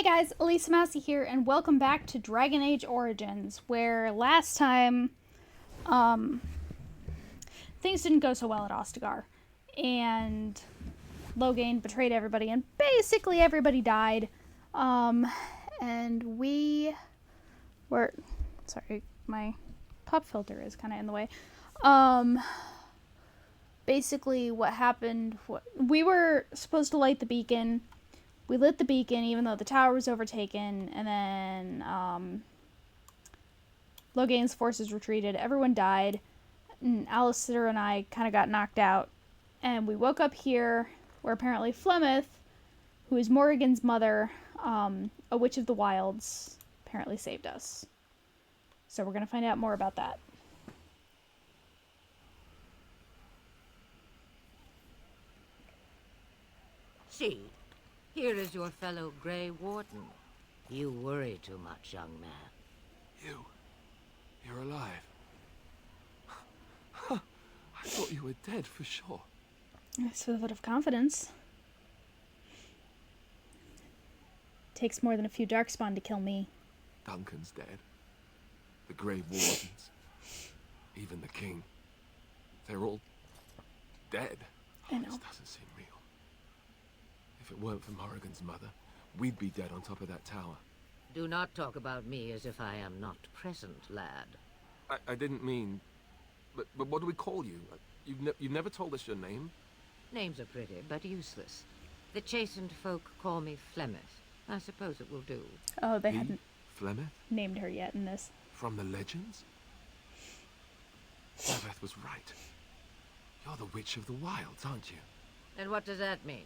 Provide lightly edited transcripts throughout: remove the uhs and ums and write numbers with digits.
Hey guys, Elisa Massey here, and welcome back to Dragon Age Origins, where last time, things didn't go so well at Ostagar, and Loghain betrayed everybody, and basically everybody died, and we were, sorry, my pop filter is kind of in the way, basically what happened, we were supposed to light the beacon. We lit the beacon even though the tower was overtaken, and then Loghain's forces retreated. Everyone died, and Alistair and I kind of got knocked out. And we woke up here where apparently Flemeth, who is Morrigan's mother, a witch of the wilds, apparently saved us. So we're going to find out more about that. See, here is your fellow Grey Warden. You worry too much, young man. You're alive. I thought you were dead for sure. That's with a vote of confidence. Takes more than a few Darkspawn to kill me. Duncan's dead. The Grey Wardens. Even the King. They're all dead. I know. This doesn't seem real. If it weren't for Morrigan's mother, we'd be dead on top of that tower. Do not talk about me as if I am not present, lad. I didn't mean... But what do we call you? You've never told us your name? Names are pretty, but useless. The chastened folk call me Flemeth. I suppose it will do. Oh, they hadn't Flemeth? named her yet in this. From the legends? Flemeth was right. You're the Witch of the Wilds, aren't you? And what does that mean?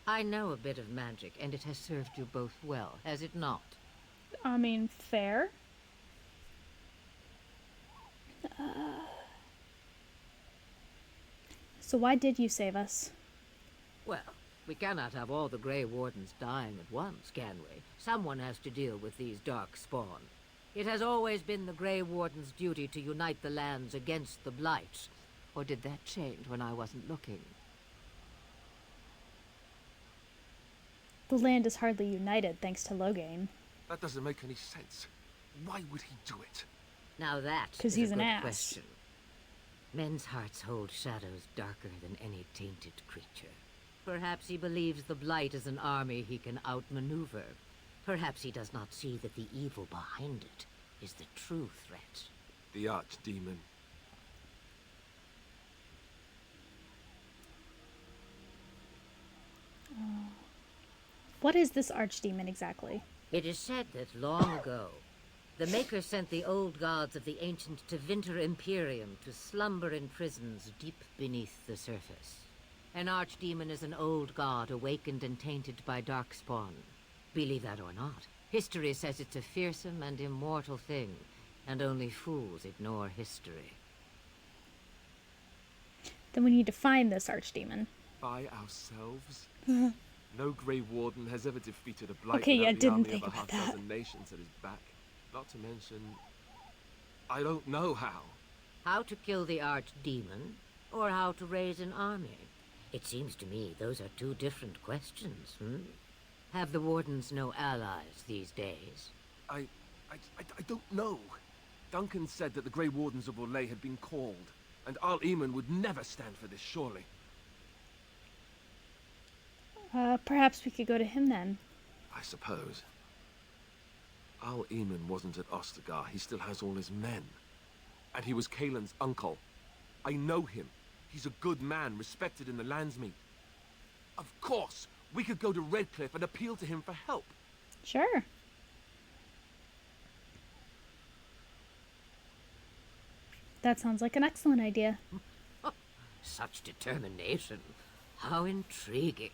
I know a bit of magic, and it has served you both well, has it not? I mean, fair. So why did you save us? Well, we cannot have all the Grey Wardens dying at once, can we? Someone has to deal with these dark spawn. It has always been the Grey Warden's duty to unite the lands against the Blight. Or did that change when I wasn't looking? The land is hardly united thanks to Loghain. That doesn't make any sense. Why would he do it? Now that 'Cause is he's a an good ass. question. Men's hearts hold shadows darker than any tainted creature. Perhaps he believes the Blight is an army he can outmaneuver. Perhaps he does not see that the evil behind it is the true threat. The Archdemon. What is this archdemon exactly? It is said that long ago, the Maker sent the old gods of the ancient Tevinter Imperium to slumber in prisons deep beneath the surface. An archdemon is an old god awakened and tainted by darkspawn. Believe that or not, history says it's a fearsome and immortal thing, and only fools ignore history. Then we need to find this archdemon. By ourselves? No Grey Warden has ever defeated a Blight Okay, yeah, without the didn't army think of a about half-dozen nations at his back. Not to mention... I don't know how. How to kill the archdemon, or how to raise an army? It seems to me those are two different questions, Have the Wardens no allies these days? I don't know. Duncan said that the Grey Wardens of Orlais had been called, and Arl Eamon would never stand for this, surely. Perhaps we could go to him then. I suppose. Arl Eamon wasn't at Ostagar. He still has all his men. And he was Kaelin's uncle. I know him. He's a good man, respected in the Landsmeet. Of course, we could go to Redcliffe and appeal to him for help. Sure. That sounds like an excellent idea. Such determination. How intriguing.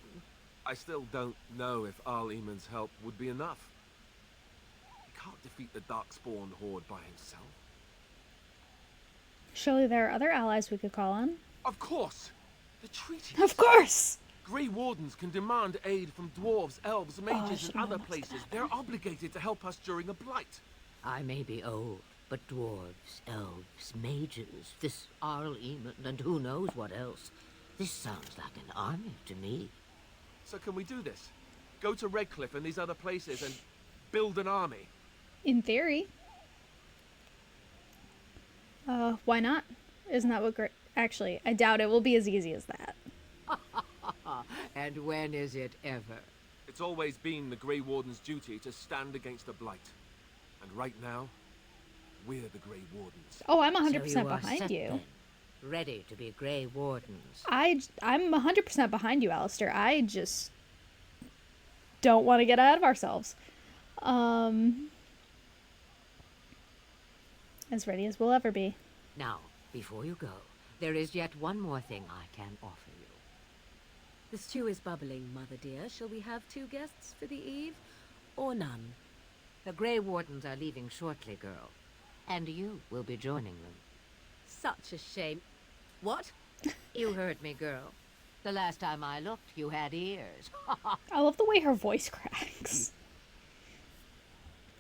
I still don't know if Arl Eamon's help would be enough. He can't defeat the Darkspawn horde by himself. Surely there are other allies we could call on. Of course! The treaty. Of course! Grey Wardens can demand aid from dwarves, elves, mages, should've and other known that's gonna places. They're obligated to help us during a blight. I may be old, but dwarves, elves, mages, this Arl Eamon, and who knows what else. This sounds like an army to me. So can we do this? Go to Redcliffe and these other places and build an army. In theory. Why not? Isn't that what Actually, I doubt it will be as easy as that. And when is it ever? It's always been the Grey Warden's duty to stand against the Blight. And right now, we're the Grey Wardens. Oh, I'm So 100% you are behind set you. then, ready to be Grey Wardens. I'm 100% behind you, Alistair. I just don't want to get ahead of ourselves. As ready as we'll ever be. Now, before you go, there is yet one more thing I can offer you. The stew is bubbling, Mother dear. Shall we have 2 guests for the eve, or none? The Grey Wardens are leaving shortly, girl. And you will be joining them. Such a shame. What? You heard me, girl. The last time I looked, you had ears. I love the way her voice cracks.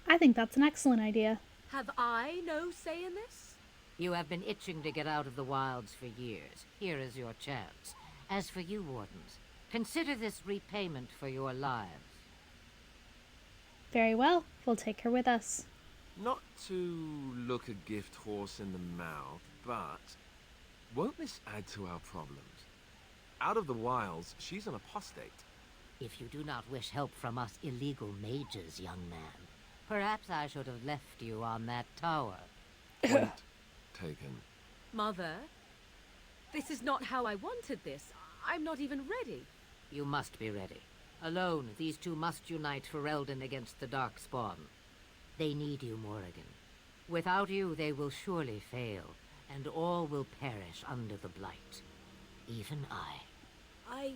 I think that's an excellent idea. Have I no say in this? You have been itching to get out of the wilds for years. Here is your chance. As for you, Wardens, consider this repayment for your lives. Very well. We'll take her with us. Not to look a gift horse in the mouth, but won't this add to our problems? Out of the wilds, she's an apostate. If you do not wish help from us illegal mages, young man, perhaps I should have left you on that tower. Point taken. Mother, this is not how I wanted this. I'm not even ready. You must be ready. Alone, these two must unite Ferelden against the Darkspawn. They need you, Morrigan. Without you, they will surely fail, and all will perish under the Blight. Even I. I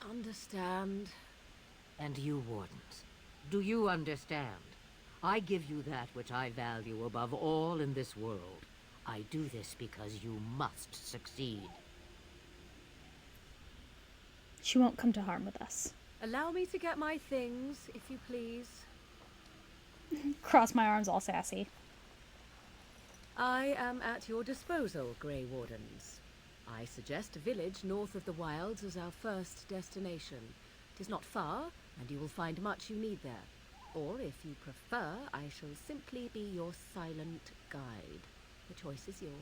understand. And you, Wardens, do you understand? I give you that which I value above all in this world. I do this because you must succeed. She won't come to harm with us. Allow me to get my things, if you please. Cross my arms all sassy. I am at your disposal, Grey Wardens. I suggest a village north of the wilds as our first destination. It is not far, and you will find much you need there. Or, if you prefer, I shall simply be your silent guide. The choice is yours.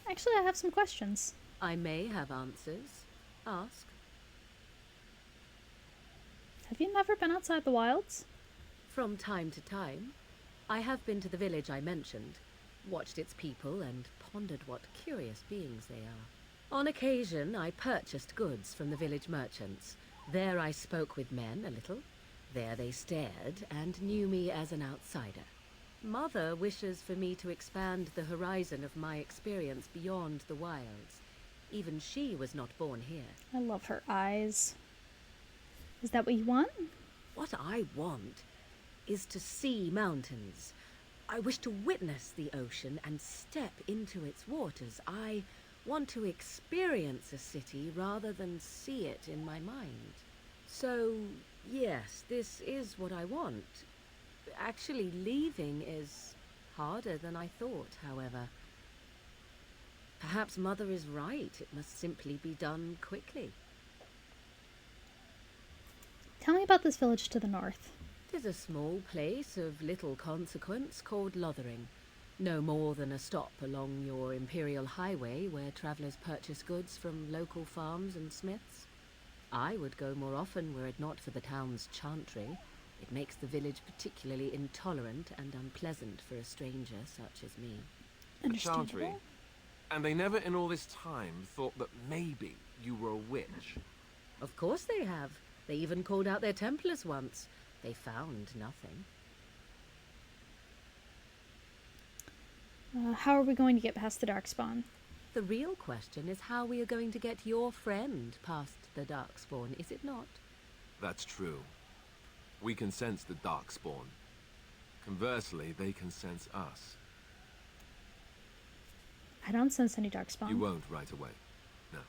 Actually, I have some questions. I may have answers. Ask. Have you never been outside the wilds? From time to time, I have been to the village I mentioned, watched its people, and pondered what curious beings they are. On occasion, I purchased goods from the village merchants. There I spoke with men a little. There they stared and knew me as an outsider. Mother wishes for me to expand the horizon of my experience beyond the wilds. Even she was not born here. I love her eyes. Is that what you want? What I want is to see mountains. I wish to witness the ocean and step into its waters. I want to experience a city rather than see it in my mind. So, yes, this is what I want. Actually, leaving is harder than I thought, however. Perhaps Mother is right. It must simply be done quickly. Tell me about this village to the north. It is a small place of little consequence called Lothering. No more than a stop along your Imperial Highway where travellers purchase goods from local farms and smiths. I would go more often were it not for the town's chantry. It makes the village particularly intolerant and unpleasant for a stranger such as me. The chantry. Understandable. And they never in all this time thought that maybe you were a witch. Of course they have. They even called out their Templars once. They found nothing. How are we going to get past the Darkspawn? The real question is how we are going to get your friend past the Darkspawn, is it not? That's true. We can sense the Darkspawn. Conversely, they can sense us. I don't sense any Darkspawn. You won't right away. No.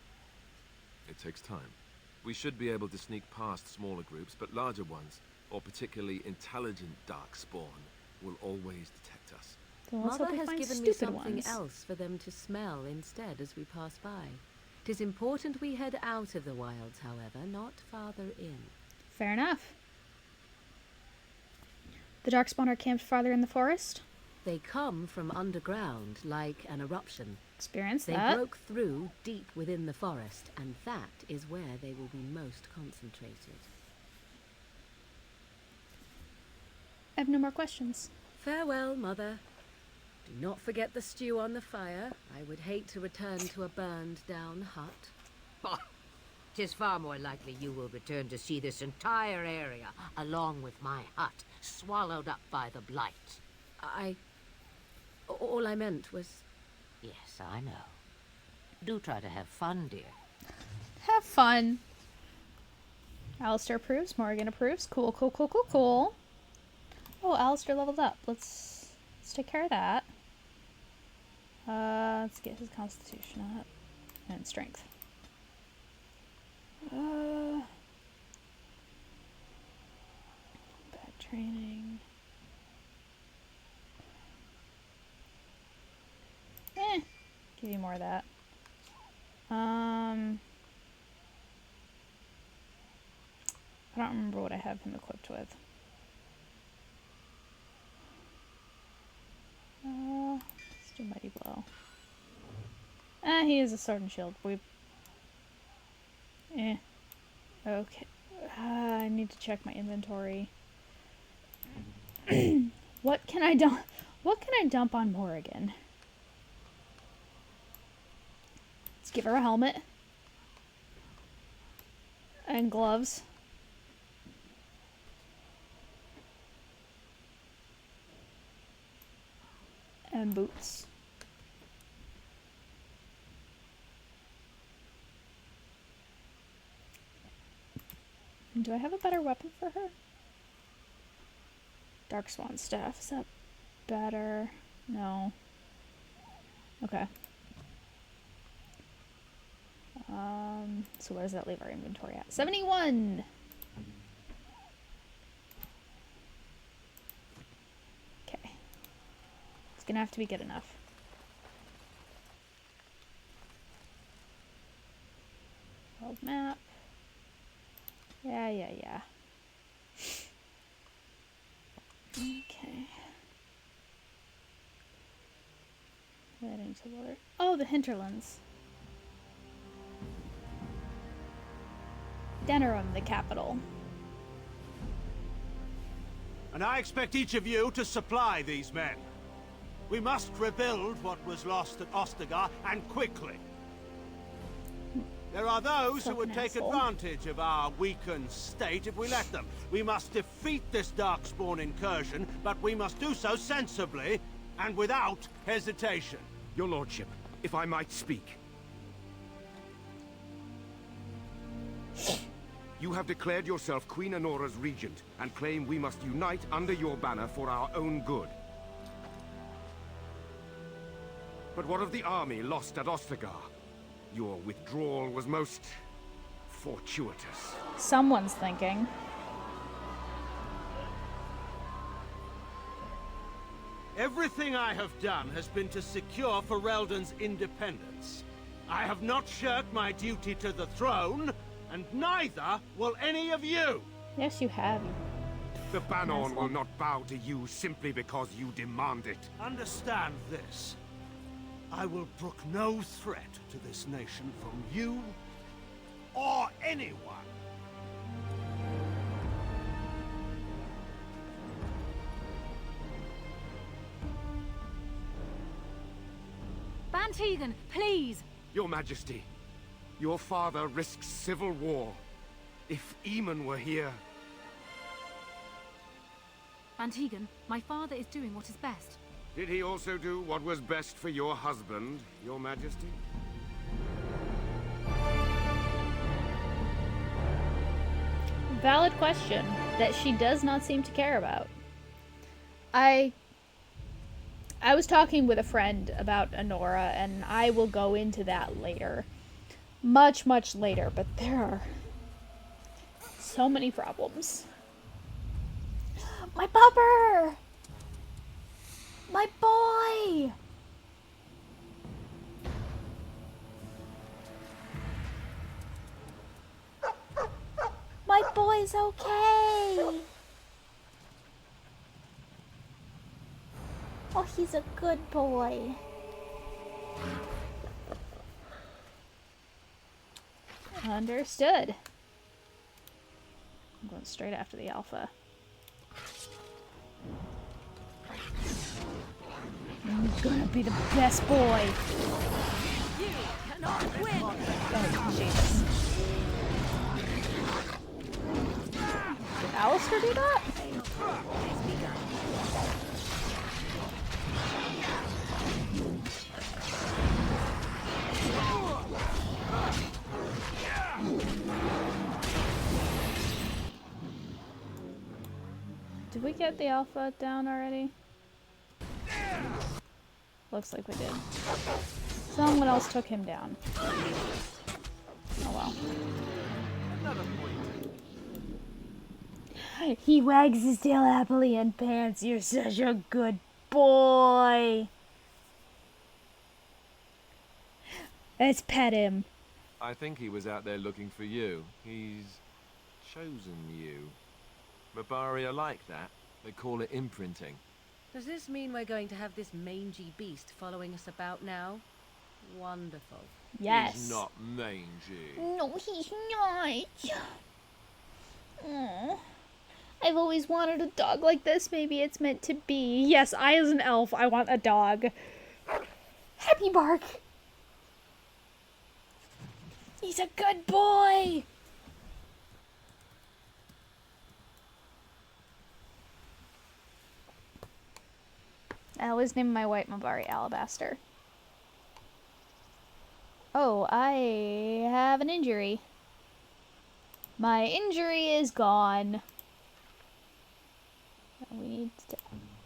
It takes time. We should be able to sneak past smaller groups, but larger ones, or particularly intelligent Darkspawn, will always detect us. So let's hope Mother we has find given me stupid something ones. else for them to smell instead as we pass by. 'Tis important we head out of the wilds, however, not farther in. Fair enough. The Darkspawn are camped farther in the forest? They come from underground, like an eruption. Experience They that. broke through deep within the forest, and that is where they will be most concentrated. I have no more questions. Farewell, Mother. Do not forget the stew on the fire. I would hate to return to a burned-down hut. Bah! 'Tis far more likely you will return to see this entire area, along with my hut, swallowed up by the blight. All I meant was... Yes, I know. Do try to have fun, dear. Have fun. Alistair approves. Morrigan approves. Cool, cool, cool, cool, cool. Oh, Alistair leveled up. Let's take care of that. Let's get his constitution up. And strength. Bad training. Give you more of that. I don't remember what I have him equipped with. Let's do Mighty Blow. He is a sword and shield. Okay. I need to check my inventory. What can I dump? What can I dump on Morrigan? Let's give her a helmet. And gloves. And boots. And do I have a better weapon for her? Darkspawn staff. Is that better? No. Okay. So where does that leave our inventory at? 71! Okay. It's gonna have to be good enough. World map. Yeah. Okay. Heading to water. Oh, the hinterlands. Denerim, the capital. And I expect each of you to supply these men. We must rebuild what was lost at Ostagar, and quickly. There are those who would Fucking take asshole. advantage of our weakened state if we let them. We must defeat this Darkspawn incursion, but we must do so sensibly and without hesitation. Your lordship, if I might speak. You have declared yourself Queen Anora's regent, and claim we must unite under your banner for our own good. But what of the army lost at Ostagar? Your withdrawal was most fortuitous. Someone's thinking. Everything I have done has been to secure Ferelden's independence. I have not shirked my duty to the throne, and neither will any of you! Yes, you have. The Banorn Asshole. will not bow to you simply because you demand it. Understand this. I will brook no threat to this nation from you or anyone. Van Tegan, please! Your Majesty, your father risks civil war. If Eamon were here... Van Tegan, my father is doing what is best. Did he also do what was best for your husband, Your Majesty? Valid question that she does not seem to care about. I was talking with a friend about Anora, and I will go into that later. Much, much later, but there are so many problems. My bubber! My boy! boy's okay. Oh, he's a good boy. Understood. I'm going straight after the alpha. I'm gonna be the best boy. You cannot win! Oh, Jesus. Did Alistair do that? Did we get the alpha down already? Looks like we did. Someone else took him down. Oh well. He wags his tail happily and pants. You're such a good boy. Let's pet him. I think he was out there looking for you. He's chosen you. Mabari are like that. They call it imprinting. Does this mean we're going to have this mangy beast following us about now? Wonderful. Yes. He's not mangy. No, he's not. Aw. I've always wanted a dog like this. Maybe it's meant to be. Yes, I as an elf, I want a dog. Happy Bark. He's a good boy. I always name my white Mabari Alabaster. Oh, I have an injury. My injury is gone. We need to...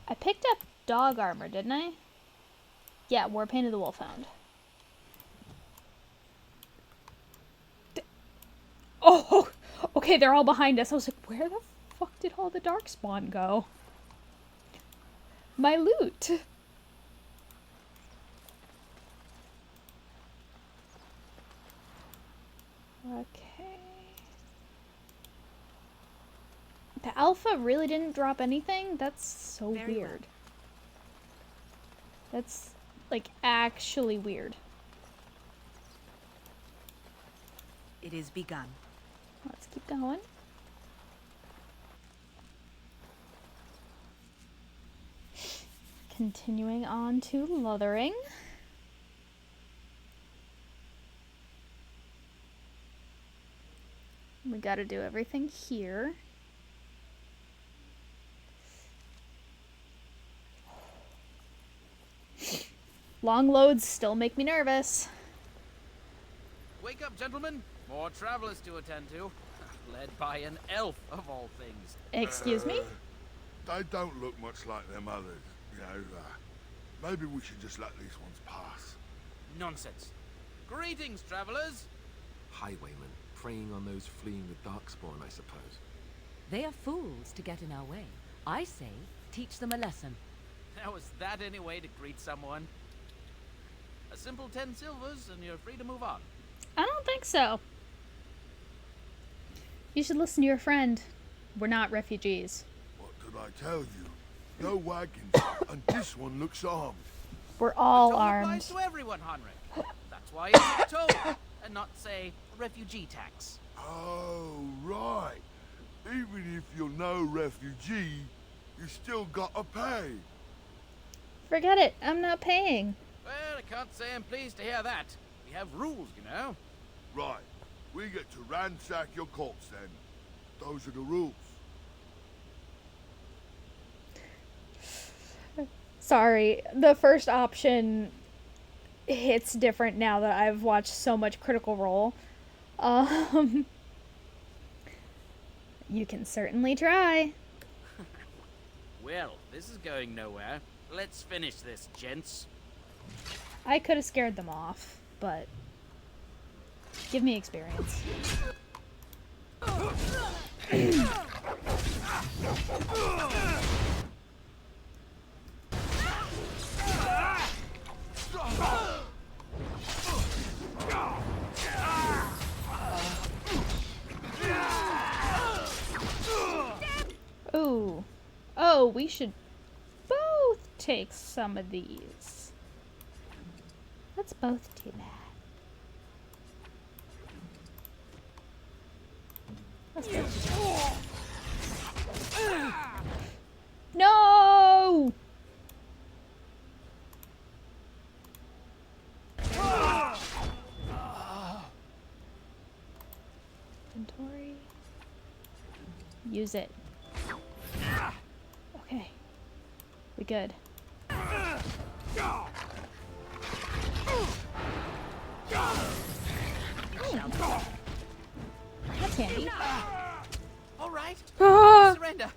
I picked up dog armor, didn't I? Yeah, Warpaint of the Wolfhound. Oh, okay, they're all behind us. I was like, where the fuck did all the Darkspawn go? My loot. Okay. The alpha really didn't drop anything? That's so Very well. weird. That's, like, actually weird. It is begun. Let's keep going. Continuing on to Lothering. We gotta do everything here. Long loads still make me nervous. Wake up, gentlemen. More travelers to attend to. Led by an elf, of all things. Excuse me? They don't look much like them others, you know. Maybe we should just let these ones pass. Nonsense. Greetings, travelers. Highwaymen, preying on those fleeing the Darkspawn, I suppose. They are fools to get in our way. I say, teach them a lesson. Now, is that any way to greet someone? A simple 10 silvers, and you're free to move on. I don't think so. You should listen to your friend. We're not refugees. What did I tell you? No wagons, and this one looks armed. We're all Toll armed. applies to everyone, Honric. That's why it's a toll, and not, say, refugee tax. Oh, right. Even if you're no refugee, you still gotta pay. Forget it. I'm not paying. Well, I can't say I'm pleased to hear that. We have rules, you know. Right. We get to ransack your corpse then. Those are the rules. Sorry. The first option hits different now that I've watched so much Critical Role. You can certainly try. Well, this is going nowhere. Let's finish this, gents. I could have scared them off, but give me experience. we should both take some of these. Let's both do that. Let's both do that. No! Inventory. Use it. Okay. We good. That's handy. All right. Ah! Surrender.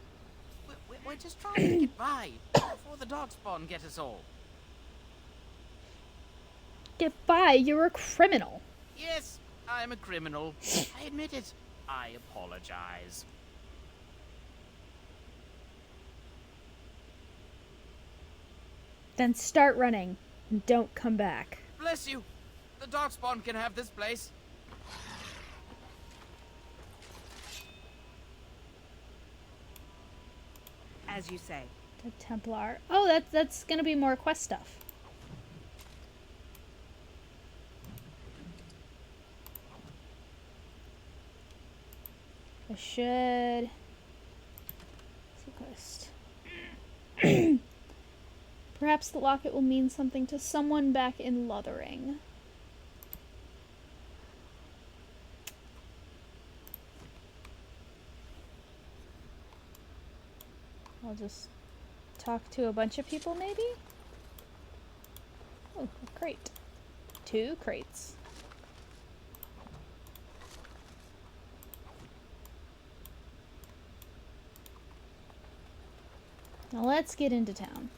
We're just trying to get by before the dog spawn get us all. Get by, you're a criminal. Yes, I'm a criminal. I admit it. I apologize. Then start running and don't come back. Bless you. The dog spawn can have this place. As you say. The Templar. Oh, that's gonna be more quest stuff. I should. Quest. Perhaps the locket will mean something to someone back in Lothering. I'll just talk to a bunch of people, maybe? Oh, a crate. 2 crates. Now let's get into town.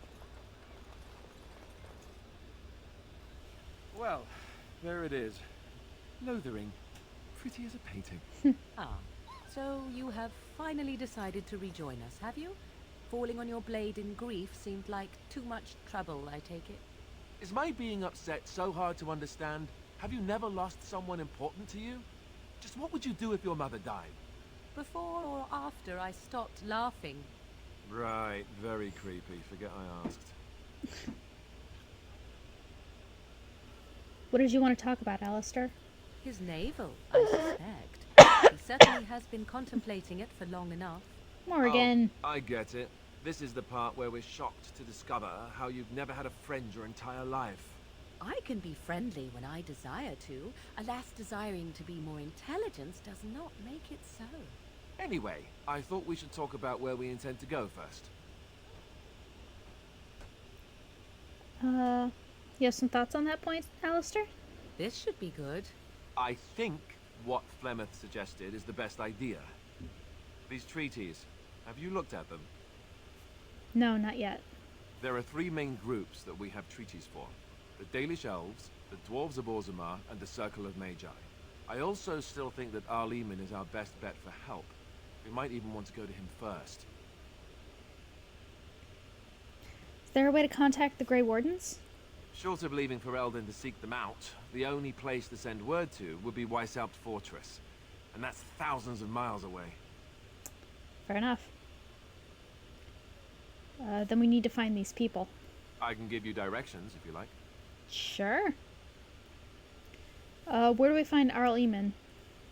Well, there it is. Lothering. Pretty as a painting. Ah, so you have finally decided to rejoin us, have you? Falling on your blade in grief seemed like too much trouble, I take it. Is my being upset so hard to understand? Have you never lost someone important to you? Just what would you do if your mother died? Before or after I stopped laughing? Right, very creepy. Forget I asked. What did you want to talk about, Alistair? His navel, I suspect. He certainly has been contemplating it for long enough. Morgan. Oh, I get it. This is the part where we're shocked to discover how you've never had a friend your entire life. I can be friendly when I desire to. Alas, desiring to be more intelligent does not make it so. Anyway, I thought we should talk about where we intend to go first. You have some thoughts on that point, Alistair? This should be good. I think what Flemeth suggested is the best idea. These treaties, have you looked at them? No, not yet. There are 3 main groups that we have treaties for. The Dalish Elves, the Dwarves of Orzammar, and the Circle of Magi. I also still think that Arl Eamon is our best bet for help. We might even want to go to him first. Is there a way to contact the Grey Wardens? Short of leaving Ferelden to seek them out, the only place to send word to would be Weishaupt Fortress. And that's thousands of miles away. Fair enough. Then we need to find these people. I can give you directions, if you like. Sure. Where do we find Arl Eamon?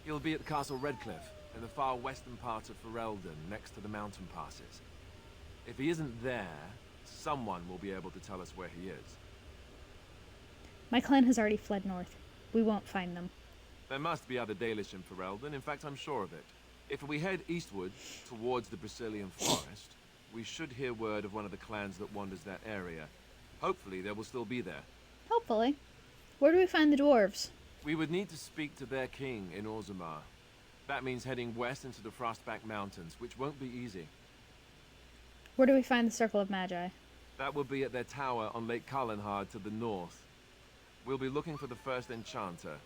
He'll be at Castle Redcliffe, in the far western part of Ferelden, next to the mountain passes. If he isn't there, someone will be able to tell us where he is. My clan has already fled north. We won't find them. There must be other Dalish in Ferelden, in fact I'm sure of it. If we head eastward, towards the Brecilian Forest, we should hear word of one of the clans that wanders that area. Hopefully they will still be there. Hopefully. Where do we find the dwarves? We would need to speak to their king in Orzammar. That means heading west into the Frostback Mountains, which won't be easy. Where do we find the Circle of Magi? That will be at their tower on Lake Carlinhard to the north. We'll be looking for the first enchanter,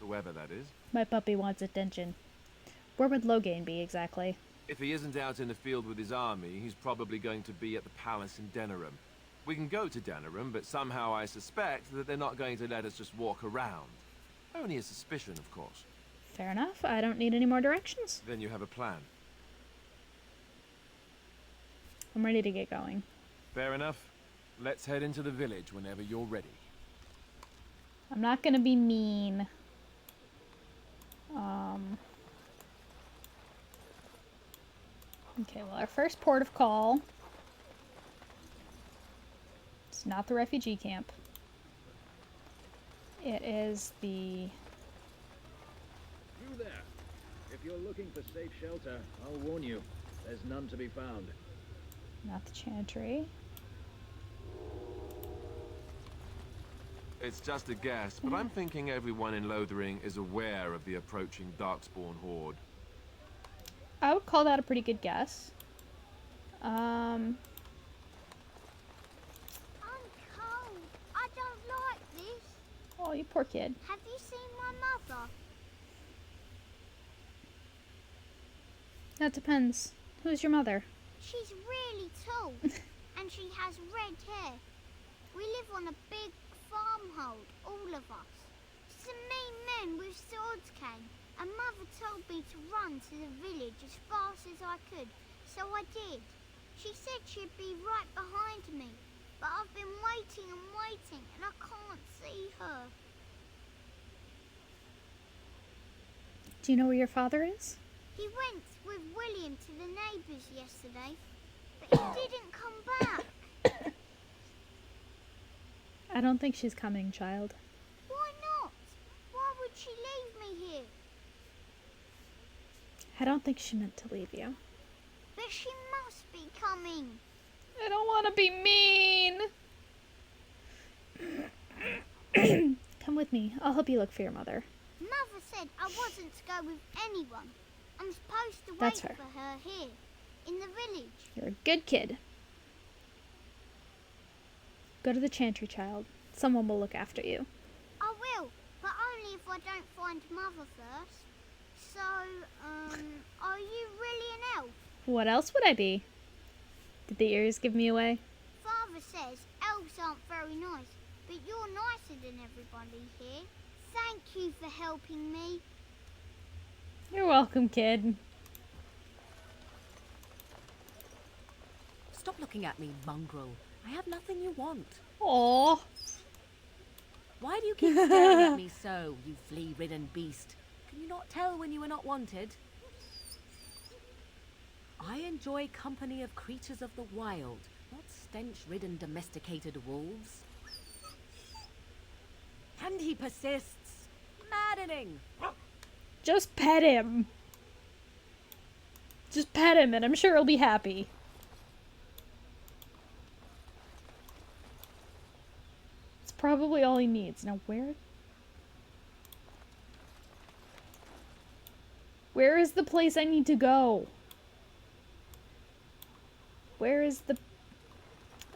whoever that is. My puppy wants attention. Where would Loghain be, exactly? If he isn't out in the field with his army, he's probably going to be at the palace in Denerim. We can go to Denerim, but somehow I suspect that they're not going to let us just walk around. Only a suspicion, of course. Fair enough. I don't need any more directions. Then you have a plan. I'm ready to get going. Fair enough. Let's head into the village whenever you're ready. I'm not gonna be mean. Okay, well, our first port of call. It's not the refugee camp. It is the... You there. If you're looking for safe shelter, I'll warn you. There's none to be found. Not the chantry. It's just a guess, but I'm thinking everyone in Lothering is aware of the approaching Darkspawn horde. I would call that a pretty good guess. I'm cold. I don't like this. Oh, you poor kid. Have you seen my mother? That depends. Who's your mother? She's really tall, and she has red hair. We live on a big farmhold, all of us. Some mean men with swords came, and Mother told me to run to the village as fast as I could, so I did. She said she'd be right behind me, but I've been waiting and waiting, and I can't see her. Do you know where your father is? He went with William to the neighbours yesterday, but he didn't come back. I don't think she's coming, child. Why not? Why would she leave me here? I don't think she meant to leave you. But she must be coming. I don't want to be mean. Come with me. I'll help you look for your mother. Mother said I wasn't to go with anyone. I'm supposed to wait That's her. for her here, in the village. You're a good kid. Go to the chantry, child. Someone will look after you. I will, but only if I don't find Mother first. So, are you really an elf? What else would I be? Did the ears give me away? Father says elves aren't very nice, but you're nicer than everybody here. Thank you for helping me. You're welcome, kid. Stop looking at me, mongrel. I have nothing you want. Aww. Why do you keep staring at me so, you flea-ridden beast? Can you not tell when you are not wanted? I enjoy company of creatures of the wild, not stench-ridden domesticated wolves. And he persists. Maddening! Just pet him. Just pet him and I'm sure he'll be happy. It's probably all he needs. Now where is the place I need to go? Where is the...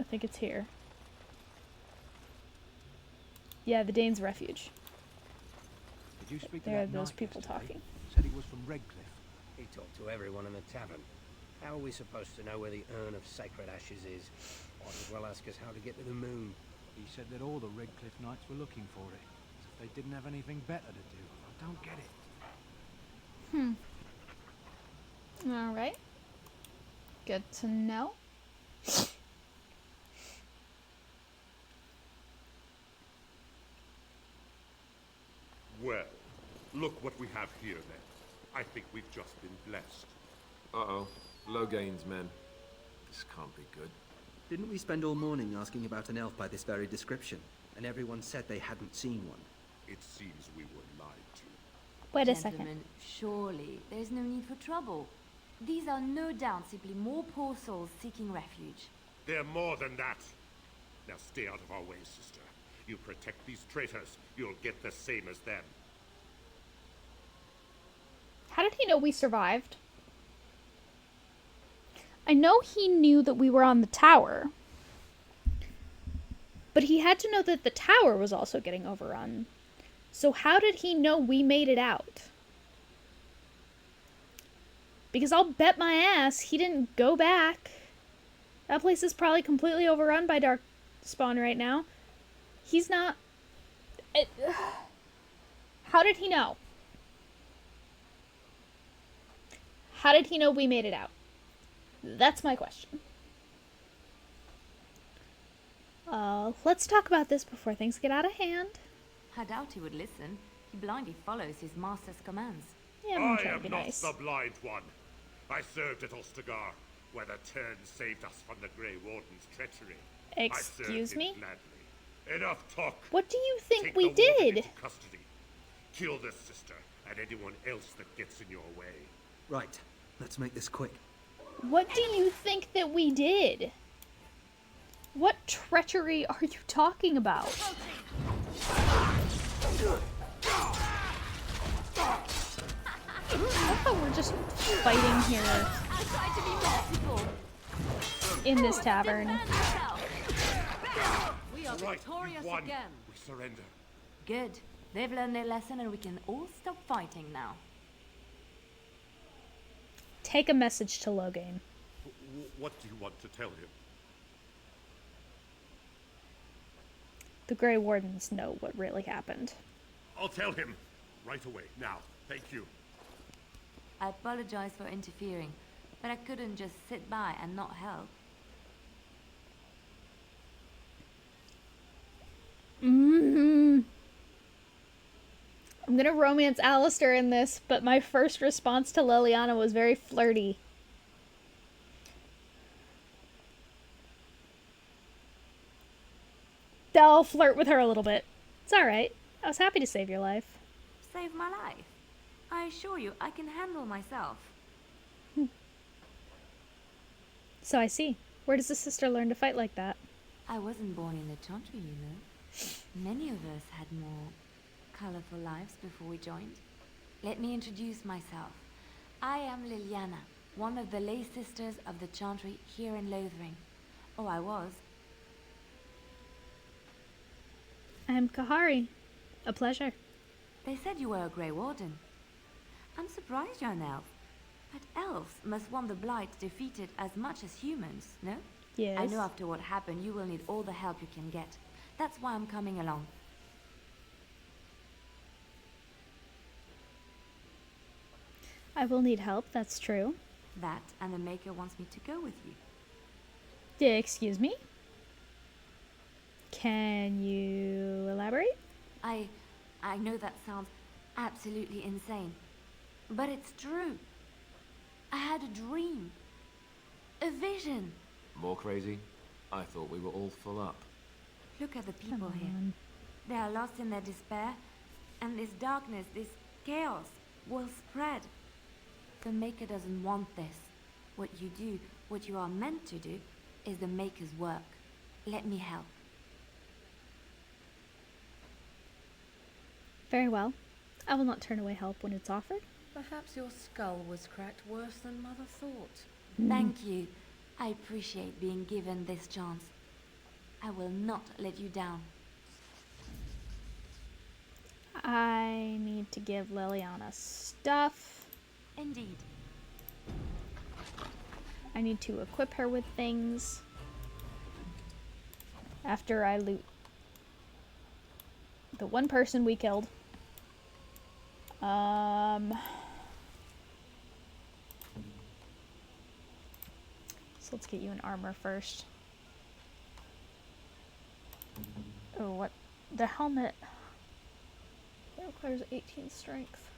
I think it's here. Yeah, the Dane's Refuge. Did you speak There are to that those knight people yesterday? talking. Said he was from Redcliffe. He talked to everyone in the tavern. How are we supposed to know where the urn of sacred ashes is? Might as well ask us how to get to the moon. He said that all the Redcliffe knights were looking for it. As if they didn't have anything better to do. I don't get it. Alright. Good to know. Well, look what we have here then. I think we've just been blessed. Uh-oh. Loghain's men. This can't be good. Didn't we spend all morning asking about an elf by this very description? And everyone said they hadn't seen one. It seems we were lied to. Wait a Gentlemen, second. surely there's no need for trouble. These are no doubt simply more poor souls seeking refuge. They're more than that. Now stay out of our way, sister. You protect these traitors, you'll get the same as them. How did he know we survived? I know he knew that we were on the tower. But he had to know that the tower was also getting overrun. So how did he know we made it out? Because I'll bet my ass he didn't go back. That place is probably completely overrun by Darkspawn right now. He's not... How did he know? How did he know we made it out? That's my question. Let's talk about this before things get out of hand. I doubt he would listen. He blindly follows his master's commands. Yeah, I'm I trying to am be not nice. the blind one. I served at Ostagar, where the Turn saved us from the Grey Warden's treachery. Excuse me? I served him gladly. Enough talk. What do you think Take we the warden did? into custody. Kill this sister and anyone else that gets in your way. Right. Let's make this quick. What do you think that we did? What treachery are you talking about? I thought we're just fighting here I'll try to be merciful. in this tavern. We are Right, victorious you won. again. We surrender. Good. They've learned their lesson and we can all stop fighting now. Take a message to Loghain. What do you want to tell him? The Grey Wardens know what really happened. I'll tell him. Right away. Now. Thank you. I apologize for interfering, but I couldn't just sit by and not help. I'm gonna romance Alistair in this, but my first response to Leliana was very flirty. I'll flirt with her a little bit. It's alright. I was happy to save your life. Save my life. I assure you, I can handle myself. So I see. Where does the sister learn to fight like that? I wasn't born in the Chantry, you know. Many of us had more colorful lives before we joined. Let me introduce myself. I am Liliana, one of the lay sisters of the Chantry here in Lothering. Oh, I was. I'm Kahari. A pleasure. They said you were a Grey Warden. I'm surprised you're an elf. But elves must want the Blight defeated as much as humans, no? Yes. I know after what happened you will need all the help you can get. That's why I'm coming along. I will need help, that's true. That and the Maker wants me to go with you. Yeah, excuse me? Can you elaborate? I know that sounds absolutely insane, but it's true. I had a dream. A vision. More crazy? I thought we were all full up. Look at the people here. They are lost in their despair, and this darkness, this chaos, will spread. The Maker doesn't want this. What you do, what you are meant to do, is the Maker's work. Let me help. Very well. I will not turn away help when it's offered. Perhaps your skull was cracked worse than Mother thought. Thank you. I appreciate being given this chance. I will not let you down. I need to give Liliana stuff. Indeed. I need to equip her with things after I loot the one person we killed. So let's get you an armor first. Oh, what? The helmet. It requires 18 strength.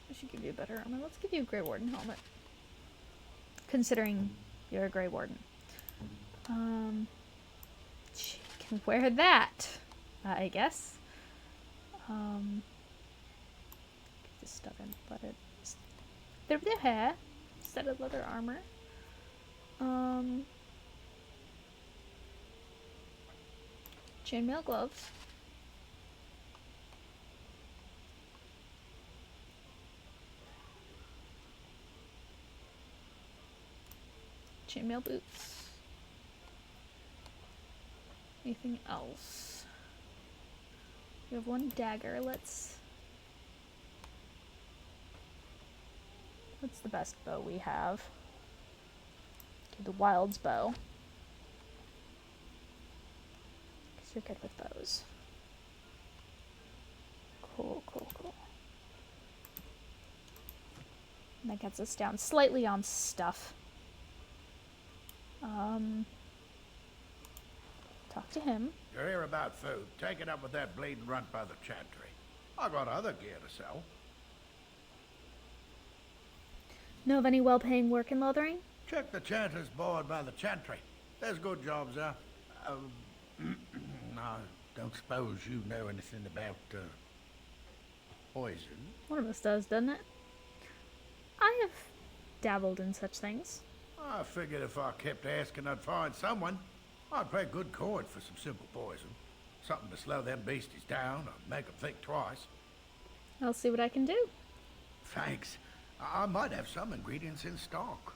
I should give you a better armor. Let's give you a Grey Warden helmet. Considering you're a Grey Warden. She can wear that, I guess. Get this stuff in, but it's their hair instead of leather armor. Chainmail gloves. Chainmail boots. Anything else? We have one dagger. What's the best bow we have? Okay, the Wild's bow. Because you're good with bows. Cool, cool, cool. And that gets us down slightly on stuff. Talk to him. You're here about food. Take it up with that bleeding runt by the chantry. I got other gear to sell. Know of any well-paying work in Lothering? Check the chanter's board by the chantry. There's good jobs there. I don't suppose you know anything about poison. One of us does, doesn't it? I have dabbled in such things. I figured if I kept asking, I'd find someone. I'd pay good coin for some simple poison. Something to slow them beasties down or make them think twice. I'll see what I can do. Thanks. I might have some ingredients in stock.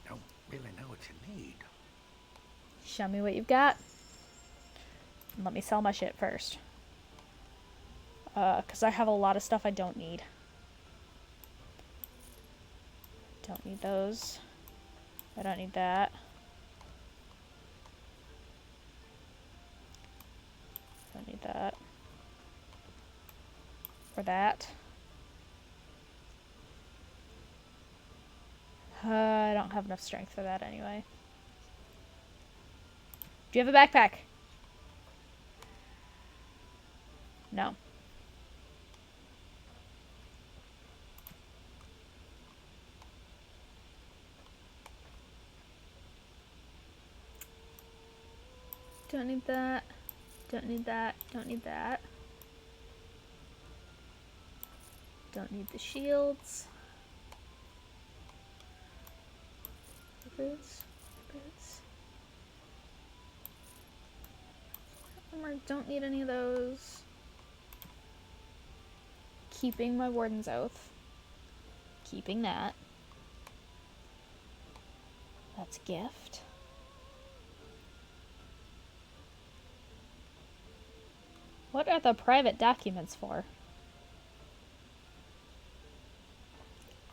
Don't really know what you need. Show me what you've got. And let me sell my shit first. 'Cause I have a lot of stuff I don't need. Don't need those. I don't need that. Don't need that. Or that. I don't have enough strength for that anyway. Do you have a backpack? No. Don't need that. Don't need that. Don't need that. Don't need the shields. Boots. Boots. Armor, don't need any of those. Keeping my Warden's Oath. Keeping that. That's a gift. What are the private documents for?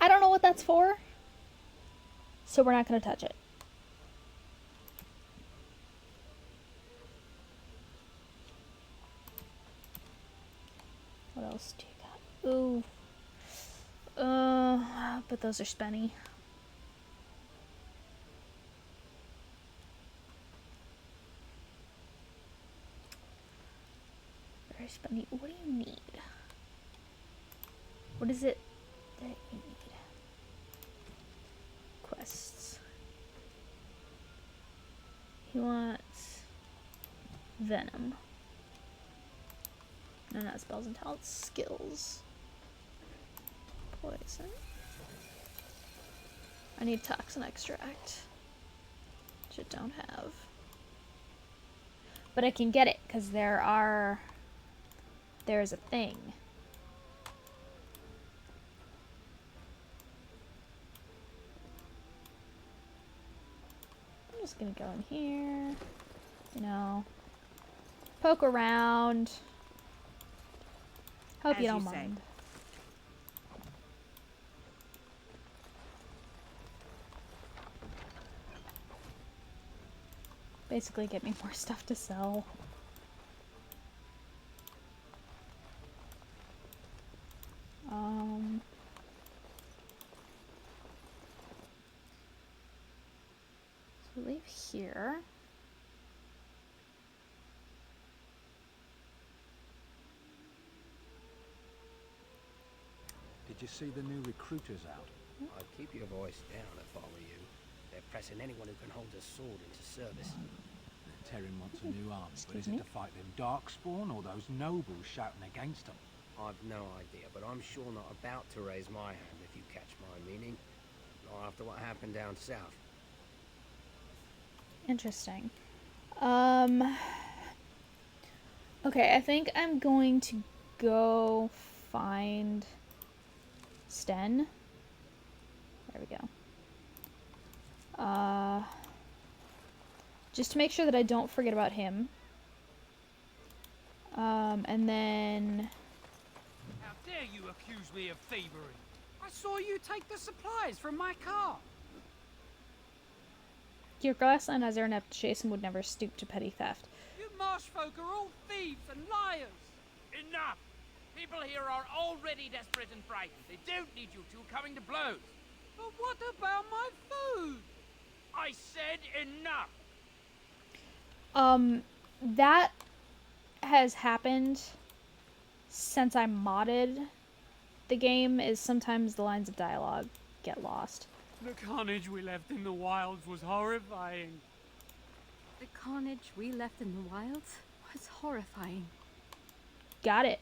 I don't know what that's for, so we're not going to touch it. What else do you got? Ooh. But those are spenny. Very spenny. What do you need? What is it that you need? Quests. He wants venom. No, not spells and talents. Skills. Poison. I need toxin extract, which I don't have. But I can get it because there's a thing. I'm just gonna go in here, you know, poke around. Hope you don't mind. Basically get me more stuff to sell. So leave here. Did you see the new recruiters out? I'd keep your voice down if I were you. They're pressing anyone who can hold a sword into service. Terran wants a new army, but is it to fight them Darkspawn or those nobles shouting against them? I've no idea, but I'm sure not about to raise my hand if you catch my meaning. Not after what happened down south. Interesting. Okay, I think I'm going to go find Sten. There we go. Just to make sure that I don't forget about him. And then... How dare you accuse me of thievery? I saw you take the supplies from my car. Your Glassland has inept Jason would never stoop to petty theft. You marsh folk are all thieves and liars. Enough! People here are already desperate and frightened. They don't need you two coming to blows. But what about my food? I said enough. That has happened since I modded the game, is sometimes the lines of dialogue get lost. The carnage we left in the wilds was horrifying. The carnage we left in the wilds was horrifying. Got it.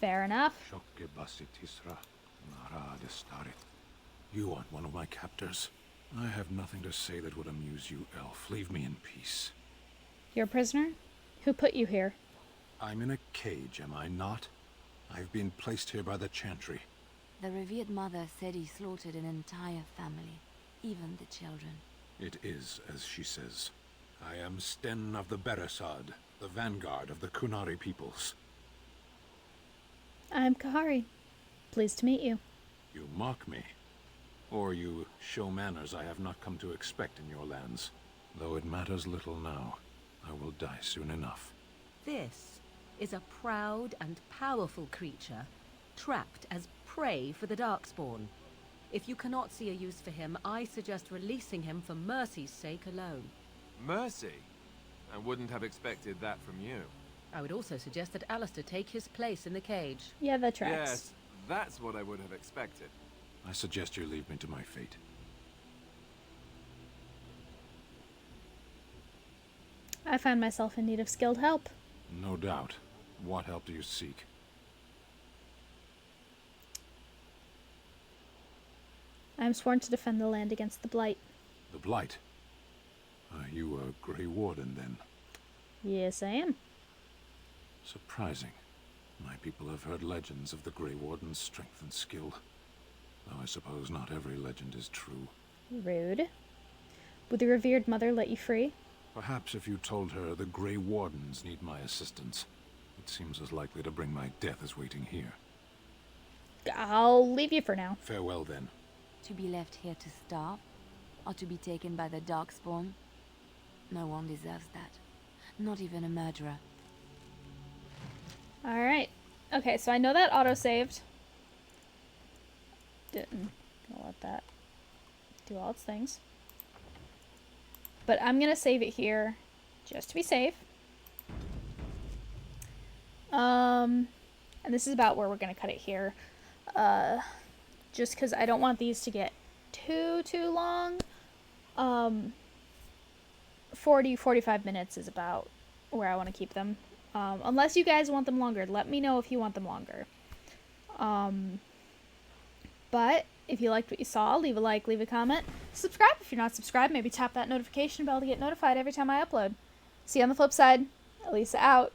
Fair enough. You aren't one of my captors. I have nothing to say that would amuse you, elf. Leave me in peace. You're a prisoner? Who put you here? I'm in a cage, am I not? I've been placed here by the Chantry. The revered mother said he slaughtered an entire family, even the children. It is as she says. I am Sten of the Beresad, the vanguard of the Kunari peoples. I'm Kahari. Pleased to meet you. You mock me. Or you show manners I have not come to expect in your lands. Though it matters little now. I will die soon enough. This is a proud and powerful creature, trapped as prey for the Darkspawn. If you cannot see a use for him, I suggest releasing him for mercy's sake alone. Mercy? I wouldn't have expected that from you. I would also suggest that Alistair take his place in the cage. Yeah, that tracks. Yes, that's what I would have expected. I suggest you leave me to my fate. I find myself in need of skilled help. No doubt. What help do you seek? I am sworn to defend the land against the Blight. The Blight? Are you a Grey Warden, then? Yes, I am. Surprising. My people have heard legends of the Grey Warden's strength and skill. Though I suppose not every legend is true. Rude. Would the revered mother let you free? Perhaps if you told her the Grey Wardens need my assistance. It seems as likely to bring my death as waiting here. I'll leave you for now. Farewell, then. To be left here to starve? Or to be taken by the Darkspawn? No one deserves that. Not even a murderer. Alright. Okay, so I know that auto-saved. Didn't. I'll let that do all its things. But I'm gonna save it here, just to be safe. And this is about where we're gonna cut it here. Just because I don't want these to get too long. 40-45 minutes is about where I want to keep them. Unless you guys want them longer. Let me know if you want them longer. But if you liked what you saw, leave a like, leave a comment. Subscribe if you're not subscribed. Maybe tap that notification bell to get notified every time I upload. See you on the flip side. Elisa out.